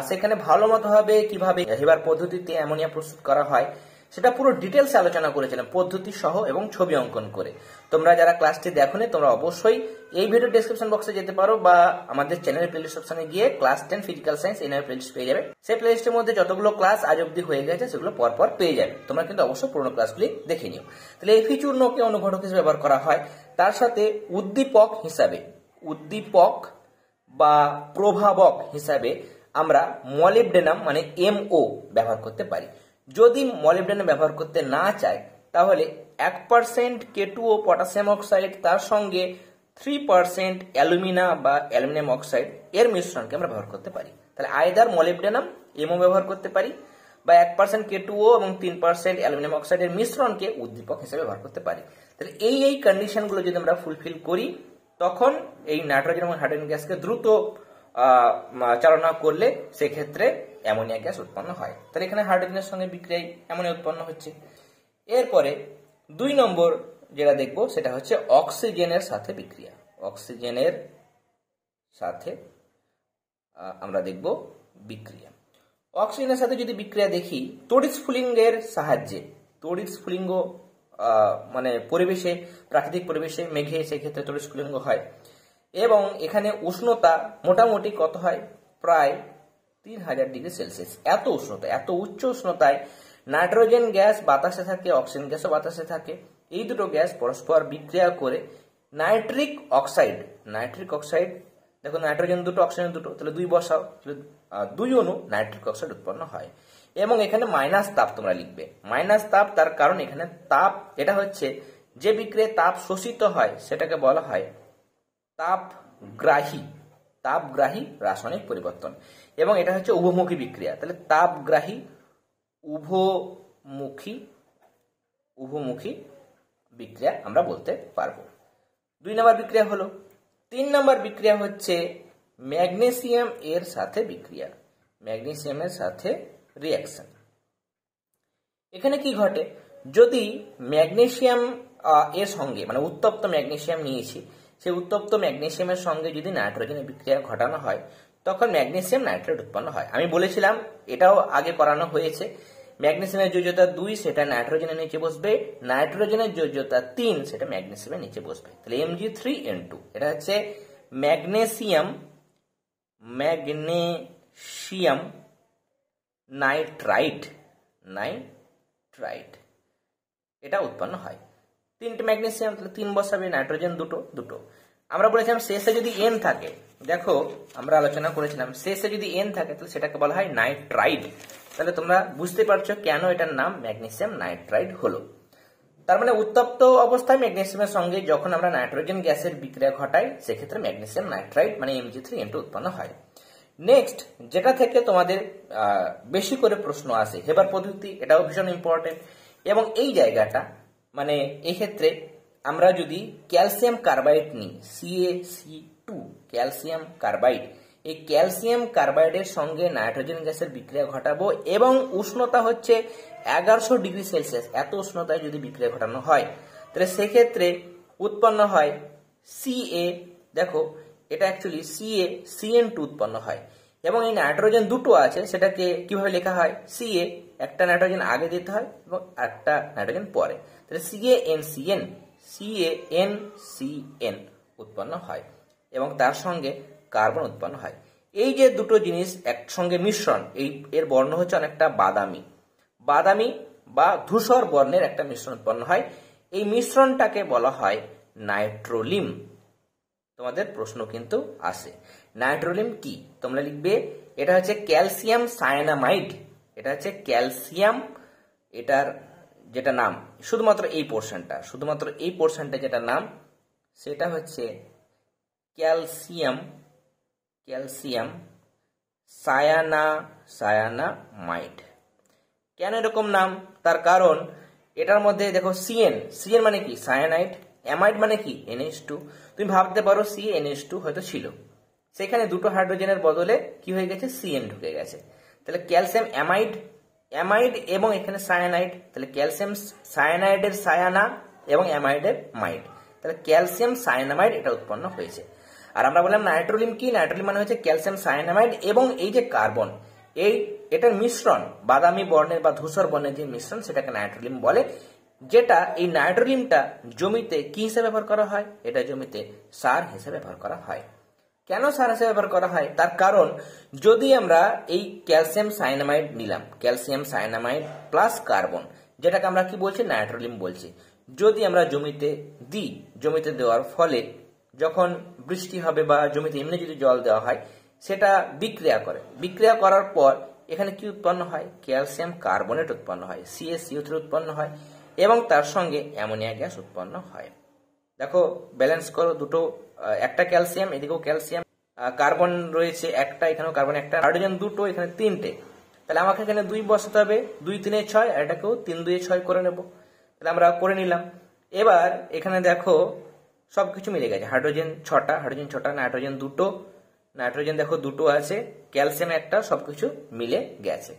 সেখানে ভালো মতো ভাবে কিভাবে হেবার পদ্ধতিতে অ্যামোনিয়া প্রস্তুত করা হয় সেটা পুরো ডিটেলস আলোচনা করেছিলাম, পদ্ধতি সহ এবং ছবি অঙ্কন করে। তোমরা যারা ক্লাসটি দেখোনি তোমরা অবশ্যই এই ভিডিও ডেসক্রিপশন বক্সে যেতে পারো, বা আমাদের চ্যানেলের প্লেলিস্ট অপশনে গিয়ে ক্লাস 10 ফিজিক্যাল সায়েন্স এই নামে প্লেলিস্ট পেয়ে যাবে। সেই প্লেলিস্টের মধ্যে যতগুলো ক্লাস আজ অব্দি হয়ে গেছে সেগুলো পরপর পেয়ে যাবে। তোমরা কিন্তু অবশ্যই পুরোনো ক্লাসগুলি দেখে নিও। তাহলে এফি চূর্ণকে অনুঘটক হিসেবে ব্যবহার করা হয়, তার সাথে উদ্দীপক হিসাবে, উদ্দীপক বা প্রভাবক হিসাবে আমরা মলিবডেনাম মানে MO ব্যবহার করতে পারি। যদি মলিবডেনাম ব্যবহার করতে না চাই তাহলে 1% K2O পটাশিয়াম অক্সাইড তার সঙ্গে 3% অ্যালুমিনা বা অ্যালুমিনিয়াম অক্সাইড এর মিশ্রণকে আমরা ব্যবহার করতে পারি। তাহলে আইদার মলিবডেনাম MO ব্যবহার করতে পারি, বা 1% K2O এবং 3% অ্যালুমিনিয়াম অক্সাইডের মিশ্রণকে উদ্দীপক হিসেবে ব্যবহার করতে পারি। তাহলে এই কন্ডিশনগুলো যদি আমরা ফুলফিল করি তখন এই নাইট্রোজেন এবং হাইড্রোজেন গ্যাসকে দ্রুত চালনা করলে সেক্ষেত্রে অ্যামোনিয়া গ্যাস উৎপন্ন হয়। তাহলে এখানে হাইড্রোজেনের সঙ্গে বিক্রিয়ায় অ্যামোনিয়া উৎপন্ন হচ্ছে। এরপরে 2 নম্বর যেটা দেখব সেটা হচ্ছে অক্সিজেনের সাথে বিক্রিয়া। অক্সিজেনের সাথে আমরা দেখব বিক্রিয়া। অক্সিজেনের সাথে যদি বিক্রিয়া দেখি, তড়িৎ স্ফুলিঙ্গের সাহায্যে, তড়িৎ স্ফুলিঙ্গ মানে পরিবেশে, প্রাকৃতিক পরিবেশে মেঘে সেক্ষেত্রে তড়িৎ স্ফুলিঙ্গ হয়, এবং এখানে উষ্ণতা মোটামুটি কত হয়? প্রায় 3000 ডিগ্রি সেলসিয়াস। এত উষ্ণতা, এত উচ্চ উষ্ণতায় নাইট্রোজেন গ্যাস বাতাসে থাকে, অক্সিজেন গ্যাসও বাতাসে থাকে। এই দুটো গ্যাস পরস্পর বিক্রিয়া করে নাইট্রিক অক্সাইড, দেখো নাইট্রোজেন দুটো অক্সিজেন দুটো, তাহলে 2 বসাও, 2 অণু নাইট্রিক অক্সাইড উৎপন্ন হয়। এবং এখানে মাইনাস তাপ তোমরা লিখবে। মাইনাস তাপ তার কারণ এখানে তাপ, এটা হচ্ছে যে বিক্রিয়ায় তাপ শোষিত হয় সেটাকে বলা হয় তাপগ্রাহী রাসায়নিক পরিবর্তন, এবং এটা হচ্ছে উভমুখী বিক্রিয়া। তাহলে তাপগ্রাহী উভমুখী বিক্রিয়া আমরা বলতে পারবো। 2 নম্বর বিক্রিয়া হলো। 3 নম্বর বিক্রিয়া হচ্ছে ম্যাগনেসিয়াম এর সাথে বিক্রিয়া, ম্যাগনেসিয়ামের সাথে রিঅ্যাকশন। এখানে কি ঘটে? যদি ম্যাগনেসিয়াম এর সঙ্গে, মানে উত্তপ্ত ম্যাগনেসিয়াম নিয়েছি, সেই উত্তপ্ত ম্যাগনেসিয়ামের সঙ্গে যদি নাইট্রোজেনের বিক্রিয়া ঘটানো হয় তখন ম্যাগনেসিয়াম নাইট্রেট উৎপন্ন হয়। আমি বলেছিলাম, এটাও আগে করানো হয়েছে, ম্যাগনেসিয়ামের যোজ্যতা 2 সেটা নাইট্রোজেনের নিচে বসবে, নাইট্রোজেনের যোজ্যতা 3 সেটা ম্যাগনেসিয়ামের নিচে বসবে। তাহলে Mg3N2, এটা হচ্ছে ম্যাগনেসিয়াম নাইট্রাইট, এটা উৎপন্ন হয়। 3টে ম্যাগনেসিয়াম, তাহলে 3 বসাবে, নাইট্রোজেন দুটো। আমরা বলেছিলাম শেষে যদি N থাকে, দেখো আমরা আলোচনা করেছিলাম শেষে যদি N থাকে তাহলে সেটাকে বলা হয় নাইট্রাইড। তাহলে তোমরা বুঝতে পারছো কেন এটার নাম ম্যাগনেসিয়াম নাইট্রাইড হলো। তার মানে উত্তপ্ত অবস্থায় ম্যাগনেসিয়ামের সঙ্গে যখন আমরা নাইট্রোজেন গ্যাসের বিক্রিয়া ঘটাই সেক্ষেত্রে ম্যাগনেসিয়াম নাইট্রাইড মানে Mg3N2 উৎপন্ন হয়। নেক্সট যেটা থেকে তোমাদের বেশি করে প্রশ্ন আসে, হেবার পদ্ধতি, এটাও ভীষণ ইম্পর্টেন্ট। এবং এই জায়গাটা মানে এক্ষেত্রে আমরা যদি ক্যালসিয়াম কার্বাইড নিই, CaC2 ক্যালসিয়াম কার্বাইড, এই ক্যালসিয়াম কার্বাইডের সঙ্গে নাইট্রোজেন গ্যাসের বিক্রিয়া ঘটাবো এবং উষ্ণতা হচ্ছে 1100 ডিগ্রি সেলসিয়াস, এত উষ্ণতায় যদি বিক্রিয়া ঘটানো হয় তাহলে সেক্ষেত্রে উৎপন্ন হয় Ca, দেখো এটা অ্যাকচুয়ালি CaCN2 উৎপন্ন হয়। এবং এই নাইট্রোজেন দুটো আছে সেটাকে কিভাবে লেখা হয়? Ca, একটা নাইট্রোজেন আগে দিতে হয় এবং একটা নাইট্রোজেন পরে, তাহলে CaNCN উৎপন্ন হয় এবং তার সঙ্গে কার্বন উৎপন্ন হয়। এই যে দুটো জিনিস একসঙ্গে মিশ্রণ, এর বর্ণ হচ্ছে অনেকটা বাদামি বা ধূসর বর্ণের একটা মিশ্রণ উৎপন্ন হয়। এই মিশ্রণটাকে বলা হয় নাইট্রোলিম। তোমাদের প্রশ্ন কিন্তু আসে। নাইট্রোলিম কি? তোমরা লিখবে এটা হচ্ছে ক্যালসিয়াম সায়ানামাইড। এটা হচ্ছে ক্যালসিয়াম, এটার যেটা নাম, শুধুমাত্র এই পোর্শনটা যেটা নাম সেটা হচ্ছে ক্যালসিয়াম সায়ানামাইড। কেন এরকম নাম? তার কারণ এটার মধ্যে দেখো সিএন মানে কি সায়ানাইড, অ্যামাইড মানে কি NH2। তুমি ভাবতে পারো CnH2 হয়তো ছিল, সেখানে দুটো হাইড্রোজেনের বদলে কি হয়ে গেছে, CN ঢুকে গেছে। তাহলে ক্যালসিয়াম অ্যামাইড এবং এখানে সায়ানাইড, তাহলে ক্যালসিয়াম সায়ানাইডের সায়ানা এবং অ্যামাইডের মাইড, তাহলে ক্যালসিয়াম সায়ানামাইড এটা উৎপন্ন হয়েছে। আর আমরা বললাম নাইট্রোলিম কি? নাইট্রোলিম মানে হচ্ছে ক্যালসিয়াম সায়ানামাইড এবং এই যে কার্বন, এটার মিশ্রণ, বাদামি বর্ণের বা ধূসর বর্ণের যে মিশ্রণ সেটাকে নাইট্রোলিম বলে। যেটা এই নাইট্রোলিমটা জমিতে কি হিসেবে ব্যবহার করা হয়? এটা জমিতে সার হিসেবে ব্যবহার করা হয়। কেন সার হিসেবে ব্যবহার করা হয়? তার কারণ যদি আমরা এই ক্যালসিয়াম সায়ানামাইড নিলাম, ক্যালসিয়াম সায়ানামাইড প্লাস কার্বন, যেটাকে আমরা কি বলছি, নাইট্রোলিম বলছি, যদি আমরা জমিতে দিই, জমিতে দেওয়ার ফলে যখন বৃষ্টি হবে বা জমিতে এমনি যদি জল দেওয়া হয়, সেটা বিক্রিয়া করার পর এখানে কি উৎপন্ন হয়? ক্যালসিয়াম কার্বনেট উৎপন্ন হয়, CaCO3 উৎপন্ন হয় এবং তার সঙ্গে অ্যামোনিয়া গ্যাস উৎপন্ন হয়। দেখো ব্যালেন্স করো, দুটো, একটা ক্যালসিয়াম, এদিকেও ক্যালসিয়াম, কার্বন রয়েছে একটা, এখানেও কার্বন একটা, হাইড্রোজেন দুটো, এখানে তিনটে। তাহলে আমাকে এখানে 2 বসাতে হবে, 2 3 6, আর এটাকেও 3 2 6 করে নেব। তাহলে আমরা করে নিলাম। এবার এখানে দেখো সবকিছু মিলে গেছে, হাইড্রোজেন ছটা, নাইট্রোজেন দেখো দুটো আছে, ক্যালসিয়াম একটা, সবকিছু মিলে গেছে।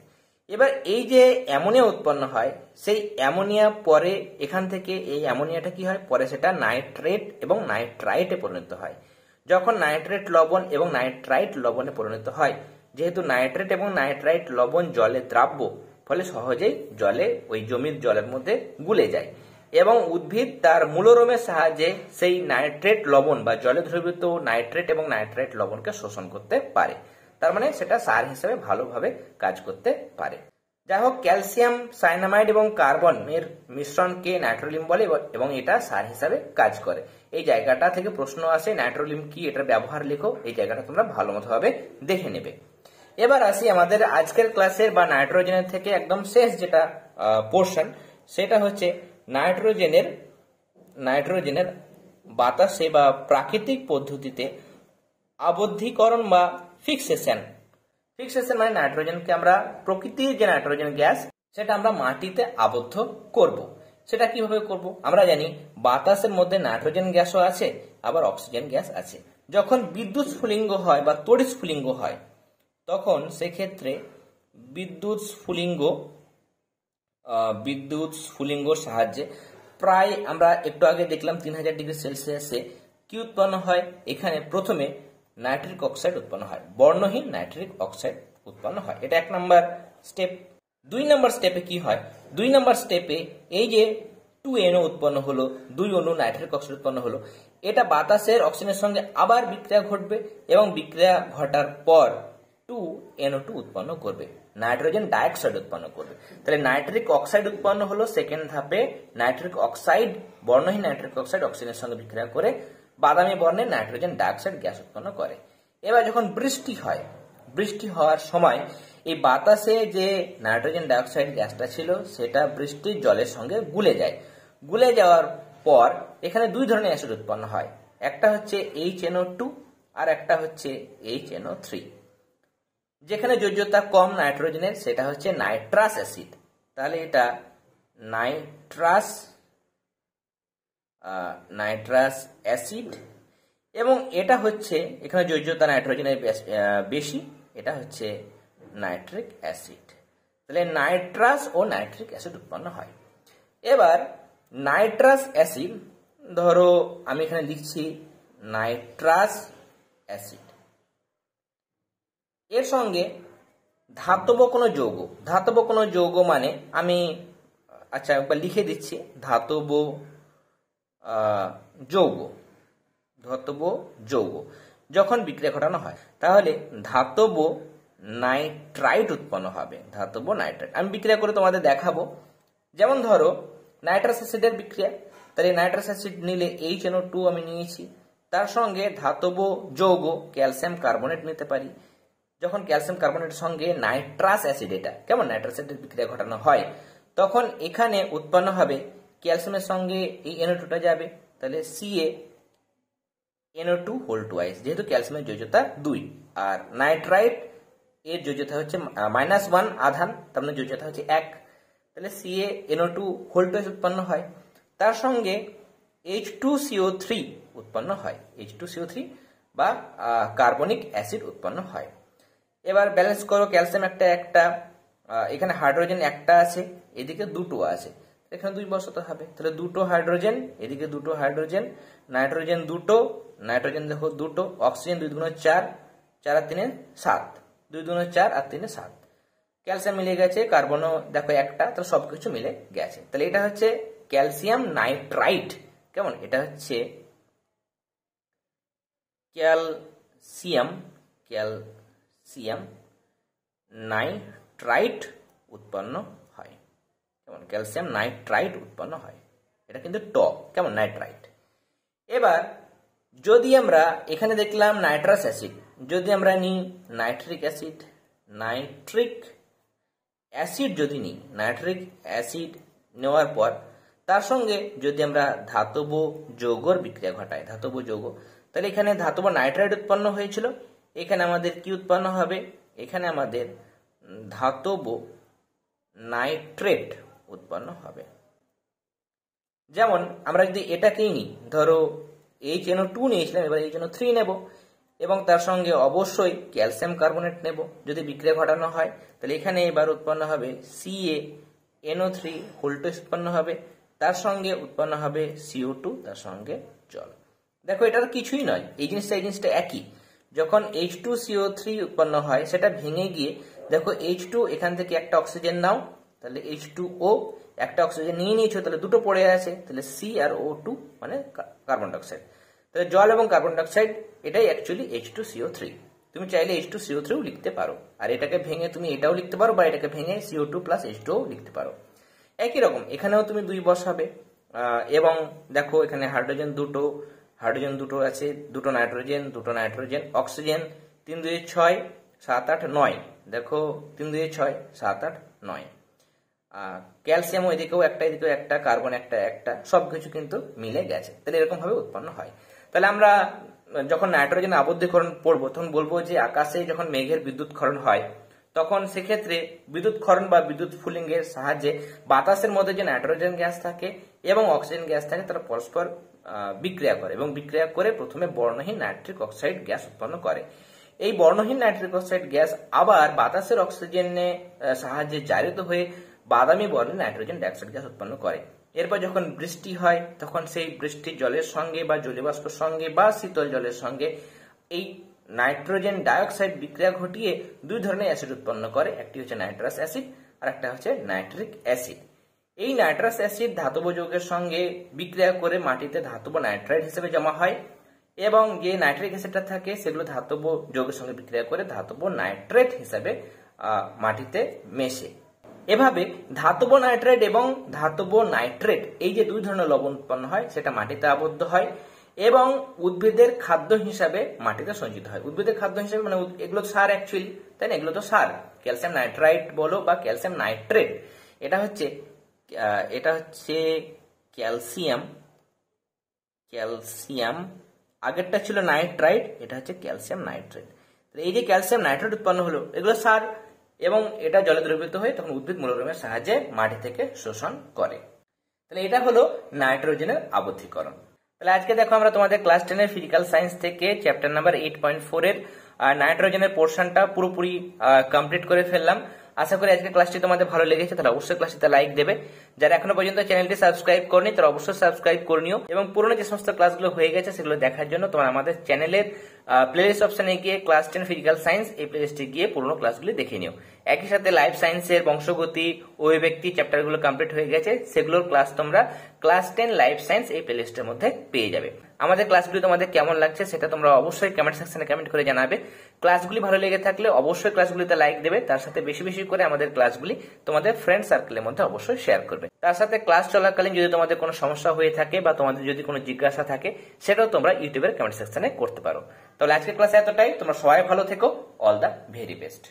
এবার এই যে অ্যামোনিয়া উৎপন্ন হয়, সেই অ্যামোনিয়া পরে এখান থেকে এই অ্যামোনিয়াটা কি হয়, পরে সেটা নাইট্রেট এবং নাইট্রাইটে পরিণত হয়। যখন নাইট্রেট লবণ এবং নাইট্রাইট লবণে পরিণত হয়, যেহেতু নাইট্রেট এবং নাইট্রাইট লবণ জলে দ্রাব্য, ফলে সহজেই জলে, ওই জমির জলের মধ্যে গুলে যায় এবং উদ্ভিদ তার মূলরোমের সাহায্যে সেই নাইট্রেট লবণ বা জলে দ্রবীভূত নাইট্রেট এবং নাইট্রাইট লবণকে শোষণ করতে পারে। তার মানে সেটা সার হিসেবে ভালোভাবে কাজ করতে পারে। যাই হোক, ক্যালসিয়াম সায়ানামাইড এবং কার্বনের মিশ্রণকে নাইট্রোলিম বলে এবং এটা সার হিসাবে কাজ করে। এই জায়গাটা থেকে প্রশ্ন আসে, নাইট্রোলিম কি, এটার ব্যবহার লেখো। এই জায়গাটা তোমরা ভালো মতো ভাবে দেখে নেবে। এবার আসি আমাদের আজকের ক্লাসের বা নাইট্রোজেনের থেকে একদম শেষ যেটা পোর্শন, সেটা হচ্ছে নাইট্রোজেনের বাতাসে বা প্রাকৃতিক পদ্ধতিতে আবদ্ধীকরণ বা ফিক্সেশন মানে নাইট্রোজেনকে আমরা, প্রকৃতির যে নাইট্রোজেন গ্যাস সেটা আমরা মাটিতে আবদ্ধ করব। সেটা কিভাবে করব? আমরা জানি বাতাসের মধ্যে নাইট্রোজেন গ্যাসও আছে, আবার অক্সিজেন গ্যাস আছে। যখন বিদ্যুৎ স্ফুলিঙ্গ হয় বা তড়িৎ স্ফুলিঙ্গ হয়, তখন সেক্ষেত্রে বিদ্যুৎ স্ফুলিঙ্গর সাহায্যে প্রায় আমরা একটু আগে দেখলাম 3000 ডিগ্রি সেলসিয়াসে কি উৎপন্ন হয়, এখানে প্রথমে নাইট্রিক অক্সাইড উৎপন্ন হয়, বর্ণহীন নাইট্রিক অক্সাইড উৎপন্ন হয়। এটা 1 নম্বর স্টেপ। 2 নম্বর স্টেপে কি হয়? 2 নম্বর স্টেপে এই যে 2NO উৎপন্ন হলো, 2 অণু নাইট্রিক অক্সাইড উৎপন্ন হলো, এটা বাতাসের অক্সিজেনের সঙ্গে আবার বিক্রিয়া ঘটবে এবং বিক্রিয়া ঘটার পর 2NO2 উৎপন্ন করবে, নাইট্রোজেন ডাইঅক্সাইড উৎপন্ন করবে। তাহলে নাইট্রিক অক্সাইড উৎপন্ন হলো সেকেন্ড ধাপে। নাইট্রিক অক্সাইড, বর্ণহীন নাইট্রিক অক্সাইড অক্সিজেনের সঙ্গে বিক্রিয়া করে বাদামি বর্ণের নাইট্রোজেন ডাইঅক্সাইড গ্যাস উৎপন্ন করে। এবার যখন বৃষ্টি হওয়ার সময় এই বাতাসে যে নাইট্রোজেন ডাইঅক্সাইড গ্যাসটা ছিল সেটা বৃষ্টির জলের সঙ্গে গুলে যায়। গুলে যাওয়ার পর এখানে 2 ধরনের অ্যাসিড উৎপন্ন হয়, একটা হচ্ছে HNO2 আর একটা হচ্ছে HNO3। যেখানে যোজ্যতা কম নাইট্রোজেনের সেটা হচ্ছে নাইট্রাস অ্যাসিড। তাহলে এটা নাইট্রাস অ্যাসিড এবং এটা হচ্ছে, এখানে যোজ্যতা নাইট্রোজেনের বেশি, এটা হচ্ছে নাইট্রিক অ্যাসিড। তাহলে নাইট্রাস ও নাইট্রিক অ্যাসিড উৎপন্ন হয়। এবার নাইট্রাস অ্যাসিড, ধরো আমি এখানে লিখছি নাইট্রাস অ্যাসিড, এর সঙ্গে ধাতব কোনো যৌগ মানে আমি, আচ্ছা একবার লিখে দিচ্ছি, ধাতব যৌগ যখন বিক্রিয়া ঘটানো হয়, তাহলে ধাতব নাইট্রাইট উৎপন্ন হবে, ধাতব নাইট্রাইট। আমি বিক্রিয়া করে তোমাদের দেখাবো। যেমন ধরো নাইট্রাস অ্যাসিডের বিক্রিয়া, তাহলে নাইট্রাস অ্যাসিড নিলে HNO2 আমি নিয়েছি, তার সঙ্গে ধাতব যৌগ ক্যালসিয়াম কার্বনেট নিতে পারি। যখন ক্যালসিয়াম কার্বনেটের সঙ্গে নাইট্রাস অ্যাসিড, এটা কেমন নাইট্রাস অ্যাসিড বিক্রিয়া ঘটানো হয়, তখন এখানে উৎপন্ন হবে ক্যালসিয়ামের সঙ্গে এই NO2টা যাবে, তাহলে CaNO2 হোল টুয়াইস, যেহেতু ক্যালসিয়ামের যোজ্যতা 2 আর নাইট্রাইট এর যোজ্যতা হচ্ছে -1 আধান, তার মানে যোজ্যতা হচ্ছে 1, তাহলে CaNO2 হোল টুয়াইস উৎপন্ন হয়। তার সঙ্গে H2CO3 উৎপন্ন হয়, H2CO3 বা কার্বনিক অ্যাসিড উৎপন্ন হয়। এবার ব্যালেন্স করো, ক্যালসিয়াম একটা এখানে হাইড্রোজেন একটা আছে, এদিকে দুটো আছে, এখানে 2 বসাতে হবে, তাহলে দুটো হাইড্রোজেন, এদিকে দুটো হাইড্রোজেন, নাইট্রোজেন দুটো, নাইট্রোজেন দেখো দুটো, অক্সিজেন 2 × 4, 4 আর 3 7, 2 × 4 আর 3 7, ক্যালসিয়াম মিলে গেছে, কার্বনও দেখো একটা, তাহলে সবকিছু মিলে গেছে। তাহলে এটা হচ্ছে ক্যালসিয়াম নাইট্রাইট, কেমন, এটা হচ্ছে ক্যালসিয়াম নাইট্রাইট উৎপন্ন হয়, কেমন, ক্যালসিয়াম নাইট্রাইট উৎপন্ন হয়, এটা কিন্তু কেমন, নাইট্রাইট। এবার যদি আমরা এখানে দেখলাম নাইট্রাস অ্যাসিড, যদি আমরা নিই নাইট্রিক অ্যাসিড যদি নিই, নাইট্রিক অ্যাসিড নেওয়ার পর তার সঙ্গে যদি আমরা ধাতব যৌগর বিক্রিয়া ঘটাই, ধাতব যৌগ, তাহলে এখানে ধাতব নাইট্রাইট উৎপন্ন হয়েছিল, এখানে আমাদের কি উৎপন্ন হবে, এখানে আমাদের ধাতব নাইট্রেট উৎপন্ন হবে। যেমন আমরা যদি এটাকেই নিই, ধরো HNO2 নিয়েছিলাম, এবার HNO3 নেব এবং তার সঙ্গে অবশ্যই ক্যালসিয়াম কার্বনেট নেব, যদি বিক্রিয়া ঘটানো হয়, তাহলে এখানে এবার উৎপন্ন হবে CaNO3 হোল টুয়াইস উৎপন্ন হবে, তার সঙ্গে উৎপন্ন হবে CO2, তার সঙ্গে জল। দেখো এটা তো কিছুই নয়, এই জিনিসটা একই। যখন H2CO3 উৎপন্ন হয়, সেটা ভেঙে গিয়ে দেখো H2, এখান থেকে একটা অক্সিজেন নাও, তাহলে H2O, একটা অক্সিজেন নিয়ে নিয়েছো, তাহলে দুটো পড়ে আছে, তাহলে C আর O2 মানে কার্বন ডাইঅক্সাইড, তাহলে জল এবং কার্বন ডাইঅক্সাইড এটাই অ্যাকচুয়ালি H2CO3। তুমি চাইলে H2CO3 লিখতে পারো, আর এটাকে ভেঙে তুমি এটাও লিখতে পারো, বা এটাকে ভেঙে CO2 + H2O লিখতে পারো। একই রকম এখানেও তুমি 2 বসাবে, এবং দেখো এখানে হাইড্রোজেন দুটো আছে, দুটো নাইট্রোজেন, অক্সিজেন 3 × 2 = 6, 7, 8, 9, দেখো 3 × 2 = 6, 7, 8, 9, ক্যালসিয়াম এদিকেও একটা, এদিকেও একটা, কার্বন একটা, সবকিছু কিন্তু মিলে গেছে, তাহলে এরকম ভাবে উৎপন্ন হয়। তাহলে আমরা যখন নাইট্রোজেন আবদ্ধীকরণ পড়বো, তখন বলবো যে আকাশে যখন মেঘের বিদ্যুৎ ক্ষরণ হয়, তখন সেক্ষেত্রে বিদ্যুৎ ক্ষরণ বা বিদ্যুৎ ফুলিং এর সাহায্যে বাতাসের মধ্যে যে নাইট্রোজেন গ্যাস থাকে এবং অক্সিজেন গ্যাস থাকে, তারা পরস্পর বিক্রিয়া করে, এবং বিক্রিয়া করে প্রথমে বর্ণহীন নাইট্রিক অক্সাইড গ্যাস উৎপন্ন করে। এই বর্ণহীন নাইট্রিক অক্সাইড গ্যাস আবার বাতাসের অক্সিজেনের সাহায্যে জারিত হয়ে বাদামি বর্ণের নাইট্রোজেন ডাইঅক্সাইড গ্যাস উৎপন্ন করে। এরপর যখন বৃষ্টি হয়, তখন সেই বৃষ্টির জলের সঙ্গে বা জলীয়বাষ্পের সঙ্গে বা শীতল জলের সঙ্গে এই নাইট্রোজেন ডাইঅক্সাইড বিক্রিয়া ঘটিয়ে 2 ধরনের অ্যাসিড উৎপন্ন করে, একটি হচ্ছে নাইট্রাস অ্যাসিড আর একটা হচ্ছে নাইট্রিক অ্যাসিড। এই নাইট্রাস অ্যাসিড ধাতব যৌগের সঙ্গে বিক্রিয়া করে মাটিতে ধাতব নাইট্রাইট হিসেবে জমা হয়, এবং যে নাইট্রিক অ্যাসিডটা থাকে সেগুলো ধাতব যৌগের সঙ্গে বিক্রিয়া করে ধাতব নাইট্রেট হিসেবে মাটিতে মেশে। এভাবে ধাতব নাইট্রেট এবং ধাতব নাইট্রেট, এই যে 2 ধরনের লবণ উৎপন্ন হয়, সেটা মাটিতে আবদ্ধ হয় এবং উদ্ভিদের খাদ্য হিসাবে মাটিতে সঞ্চিত হয়। উদ্ভিদের খাদ্য হিসাবে মানে এগুলো সার অ্যাকচুয়ালি, তাই না, এগুলো তো সার, ক্যালসিয়াম নাইট্রাইট বলো বা ক্যালসিয়াম নাইট্রেট, এটা হচ্ছে ক্যালসিয়াম, আগেরটা ছিল নাইট্রাইট, এটা হচ্ছে ক্যালসিয়াম নাইট্রেট। এই যে ক্যালসিয়াম নাইট্রেট উৎপন্ন হলো, এগুলো সার, এবং এটা জলে দ্রবীভূত হয়ে তখন উদ্ভিদ মূলদ্রব্যের সাহায্যে মাটি থেকে শোষণ করে। তাহলে এটা হলো নাইট্রোজেনের আবদ্ধীকরণ। তাহলে আজকে দেখো আমরা তোমাদের ক্লাস 10 ফিজিক্যাল সায়েন্স থেকে চ্যাপ্টার নাম্বার 8.4 এর নাইট্রোজেনের পোর্শনটা পুরোপুরি কমপ্লিট করে ফেললাম। আশা করি আজকে ক্লাসটি তোমাদের ভালো লেগেছে, তাহলে অবশ্যই ক্লাসটিতে লাইক দেবে। যারা এখনো পর্যন্ত চ্যানেলটি সাবস্ক্রাইব করনি, তারা অবশ্যই সাবস্ক্রাইব করে নিও, এবং পুরনো যে সমস্ত ক্লাসগুলো হয়ে গেছে সেগুলো দেখার জন্য তোমরা আমাদের চ্যানেলের প্লেলিস্ট অপশনে গিয়ে ক্লাস 10 ফিজিক্যাল সায়েন্স এই প্লেলিস্টে গিয়ে পুরনো ক্লাসগুলি দেখে নিও। একই সাথে লাইফ সায়েন্সের বংশগতি ও ব্যক্তি চ্যাপ্টারগুলো কমপ্লিট হয়ে গেছে, সেগুলোর ক্লাস তোমরা ক্লাস 10 লাইফ সায়েন্স এই প্লেলিস্টের মধ্যে পেয়ে যাবে। আমাদের ক্লাসগুলি তোমাদের কেমন লাগছে সেটা তোমরা অবশ্যই কমেন্ট সেকশনে কমেন্ট করে জানাবে। ক্লাসগুলি ভালো লেগে থাকলে অবশ্যই ক্লাসগুলিতে লাইক দেবে, তার সাথে বেশি বেশি করে আমাদের ক্লাসগুলি তোমাদের ফ্রেন্ড সার্কেলের মধ্যে অবশ্যই শেয়ার করবে। তার সাথে ক্লাস চলাকালীন যদি তোমাদের কোনো সমস্যা হয়ে থাকে বা তোমাদের যদি কোনো জিজ্ঞাসা থাকে সেটাও তোমরা ইউটিউবের কমেন্ট সেকশনে করতে পারো। তাহলে আজকের ক্লাসে এতটাই, তোমরা সবাই ভালো থেকো। All the very best.